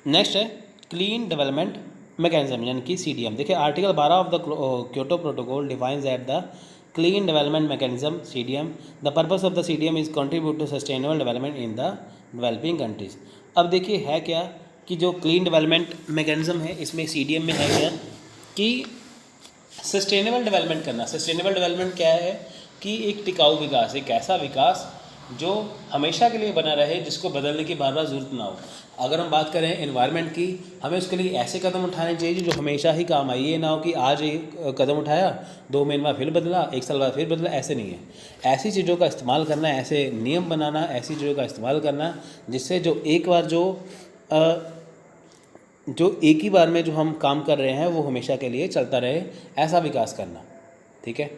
Next है clean development mechanism यानी कि CDM। देखिए article 12 of the Kyoto protocol defines at the clean development mechanism CDM। The purpose of the CDM is contribute to sustainable development in the developing countries. अब देखिए है क्या कि जो क्लीन डेवलपमेंट मैकेनिज्म है इसमें CDM में है क्या कि सस्टेनेबल डेवलपमेंट करना। सस्टेनेबल डेवलपमेंट क्या है कि एक टिकाऊ विकास, एक ऐसा विकास जो हमेशा के लिए बना रहे, जिसको बदलने की बार बार ज़रूरत ना हो। अगर हम बात करें एनवायरनमेंट की, हमें उसके लिए ऐसे कदम उठाने चाहिए जो हमेशा ही काम आए। ये ना हो कि आज एक कदम उठाया, 2 महीने बाद फिर बदला, 1 साल बाद फिर बदला, ऐसे नहीं है। ऐसी चीज़ों का इस्तेमाल करना, ऐसे नियम बनाना, ऐसी चीज़ों का इस्तेमाल करना जिससे जो एक बार जो एक ही बार में जो हम काम कर रहे हैं वो हमेशा के लिए चलता रहे, ऐसा विकास करना। ठीक है,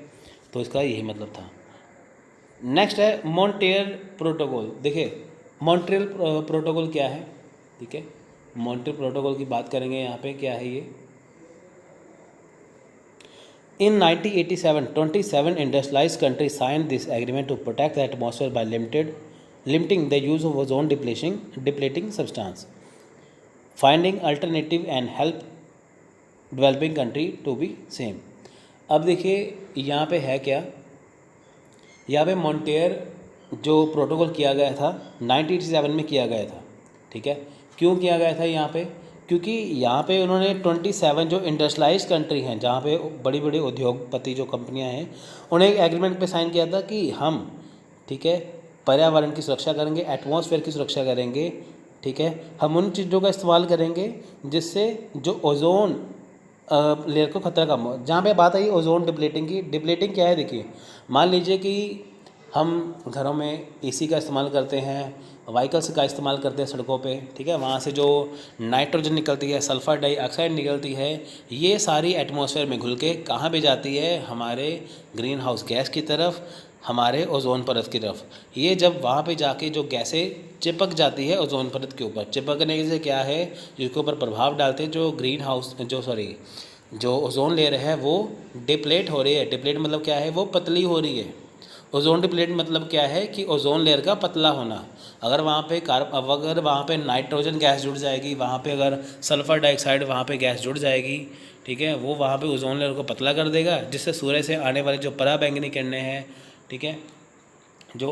तो इसका यही मतलब था। नेक्स्ट है मॉन्ट्रियल प्रोटोकॉल। देखिए मॉन्ट्रियल प्रोटोकॉल क्या है, ठीक है, मॉन्ट्रियल प्रोटोकॉल की बात करेंगे। यहाँ पे क्या है ये, in 1987 27 industrialised country sign this agreement to protect the atmosphere by limiting the use of ozone depleting substance, finding alternative and help developing country to be same. अब देखिए यहाँ पे है क्या, यहाँ पे मॉन्ट्रियल जो प्रोटोकॉल किया गया था 1987 में किया गया था। ठीक है, क्यों किया गया था यहाँ पे, क्योंकि यहाँ पे उन्होंने 27 जो इंडस्ट्रियलाइज कंट्री हैं, जहाँ पे बड़ी बड़ी उद्योगपति जो कंपनियाँ हैं, उन्हें एक एग्रीमेंट पे साइन किया था कि हम, ठीक है, पर्यावरण की सुरक्षा करेंगे, एटमॉस्फेयर की सुरक्षा करेंगे। ठीक है, हम उन चीज़ों का इस्तेमाल करेंगे जिससे जो ओजोन लेयर को खतरा कम हो। जहाँ पे बात आई ओजोन डिप्लेटिंग की, डिप्लेटिंग क्या है, देखिए मान लीजिए कि हम घरों में AC का इस्तेमाल करते हैं, व्हीकल्स का इस्तेमाल करते हैं सड़कों पे, ठीक है, वहाँ से जो नाइट्रोजन निकलती है, सल्फ़र डाइऑक्साइड निकलती है, ये सारी एटमॉस्फेयर में घुल के कहाँ पे जाती है, हमारे ग्रीन हाउस गैस की तरफ, हमारे ओजोन परत की तरफ। ये जब वहाँ पे जाके जो गैसें चिपक जाती है ओजोन परत के ऊपर, चिपकने से क्या है, जिसके ऊपर प्रभाव डालते हैं जो ग्रीन हाउस जो ओजोन लेयर है वो डिप्लेट हो रही है। डिप्लेट मतलब क्या है, वो पतली हो रही है। ओजोन डिप्लेट मतलब क्या है कि ओजोन लेयर का पतला होना। अगर वहाँ पे नाइट्रोजन गैस जुड़ जाएगी, वहाँ पे अगर सल्फ़र डाइऑक्साइड वहाँ पे गैस जुड़ जाएगी, ठीक है, वो वहाँ पे ओजोन लेयर को पतला कर देगा, जिससे सूर्य से आने वाली जो पराबैंगनी किरणें हैं, ठीक है, जो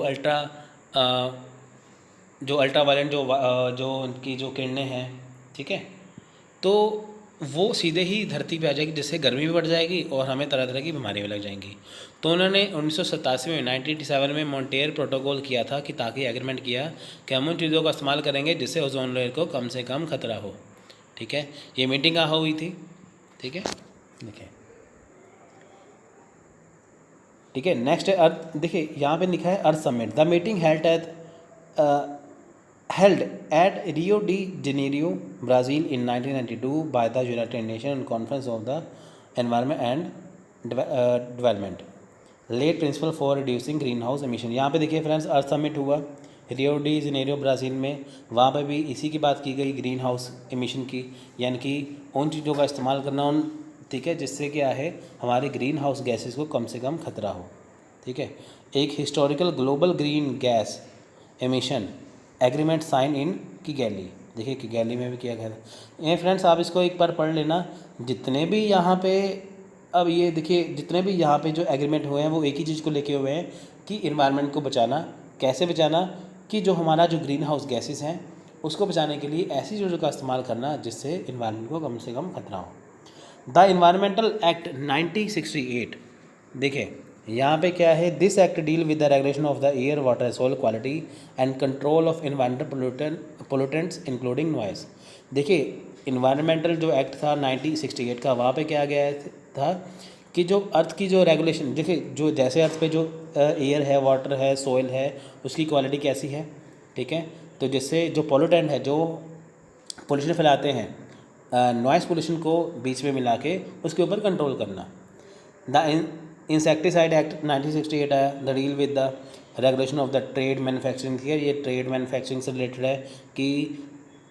अल्ट्रावायलेट जो उनकी जो किरणें हैं, ठीक है, तो वो सीधे ही धरती पे आ जाएगी, जिससे गर्मी भी बढ़ जाएगी और हमें तरह तरह की बीमारियाँ भी लग जाएंगी। तो उन्होंने 1987 में 1987 में मॉन्ट्रियल प्रोटोकॉल किया था कि ताकि एग्रीमेंट किया कि हम उन चीज़ों का इस्तेमाल करेंगे जिससे ओजोन लेयर को कम से कम खतरा हो। ठीक है, ये मीटिंग कहाँ हुई थी, ठीक है, देखिए, ठीक है। नेक्स्ट है अर्थ, देखिए यहाँ पे लिखा है Earth summit. The meeting held at Rio de Janeiro, Brazil in 1992 by the United Nations Conference of the Environment and Development, late principle for reducing greenhouse emission। यहाँ पे देखिए फ्रेंड्स अर्थ समिट हुआ रियो डी जनेरियो ब्राज़ील में, वहाँ पे भी इसी की बात की गई, ग्रीन हाउस एमिशन की, यानी कि उन चीज़ों का इस्तेमाल करना ठीक है, जिससे क्या है हमारे ग्रीन हाउस गैसेस को कम से कम खतरा हो। ठीक है, एक historical global green gas emission agreement sign in Kigali. देखिए किगैली में भी किया गया था। ये फ्रेंड्स आप इसको एक बार पढ़ लेना। जितने भी यहाँ पे, अब ये देखिए जितने भी यहाँ पे जो एग्रीमेंट हुए हैं वो एक ही चीज़ को लेके हुए हैं कि इन्वायरमेंट को बचाना। कैसे बचाना, कि जो हमारा जो ग्रीन हाउस गैसेस हैं उसको बचाने के लिए ऐसी चीज़ों का इस्तेमाल करना जिससे इन्वायरमेंट को कम से कम खतरा हो। द इन्वायरमेंटल एक्ट 1968, देखिए यहाँ पे क्या है, this act deal with the regulation of the air water soil quality and control of environmental pollutants including noise. देखिए इन्वायरमेंटल जो एक्ट था 1968 का, वहाँ पे क्या गया था कि जो अर्थ की जो रेगुलेशन, देखिए जो जैसे अर्थ पे जो एयर है, वाटर है, सॉइल है, उसकी क्वालिटी कैसी है, ठीक है, तो जिससे जो पोल्यूटेंट है, जो पोल्यूशन फैलाते हैं, नॉइस पोल्यूशन को बीच में मिला के उसके ऊपर कंट्रोल करना। द इंसेक्टिसाइड एक्ट 1968 आया, the deal with the regulation of the trade manufacturing. ये ट्रेड मैन्युफैक्चरिंग से रिलेटेड है कि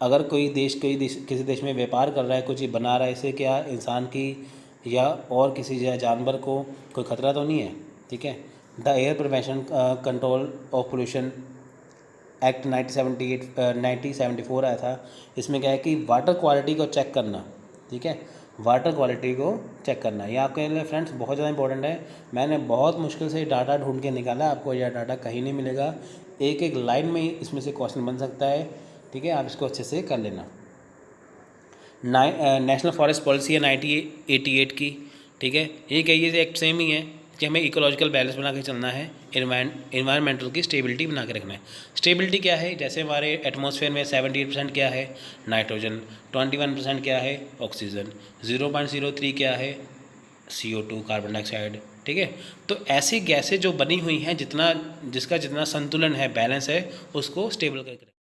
अगर कोई देश किसी देश में व्यापार कर रहा है, कुछ बना रहा है, इससे क्या इंसान की या और किसी जानवर को कोई खतरा तो नहीं है। ठीक है, the air prevention control of pollution act 1974 आया था। इसमें क्या है कि वाटर क्वालिटी को चेक करना, ठीक है, वाटर क्वालिटी को चेक करना, ये आपके लिए फ्रेंड्स बहुत ज़्यादा इंपॉर्टेंट है। मैंने बहुत मुश्किल से डाटा ढूंढ के निकाला, आपको यह डाटा कहीं नहीं मिलेगा, एक एक लाइन में इसमें से क्वेश्चन बन सकता है, ठीक है, आप इसको अच्छे से कर लेना। नेशनल फॉरेस्ट पॉलिसी है 1988 की, ठीक है, ये कहिए से एक्ट सेम ही है कि हमें इकोलॉजिकल बैलेंस बना के चलना है, इन्वायरमेंटल की स्टेबिलिटी बना के रखना है। स्टेबिलिटी क्या है, जैसे हमारे एटमॉस्फेयर में 78% क्या है नाइट्रोजन, 21% क्या है ऑक्सीजन, 0.03 क्या है CO2 कार्बन डाइऑक्साइड, ठीक है। तो ऐसी गैसें जो बनी हुई हैं, जिसका जितना संतुलन है, बैलेंस है, उसको स्टेबल करके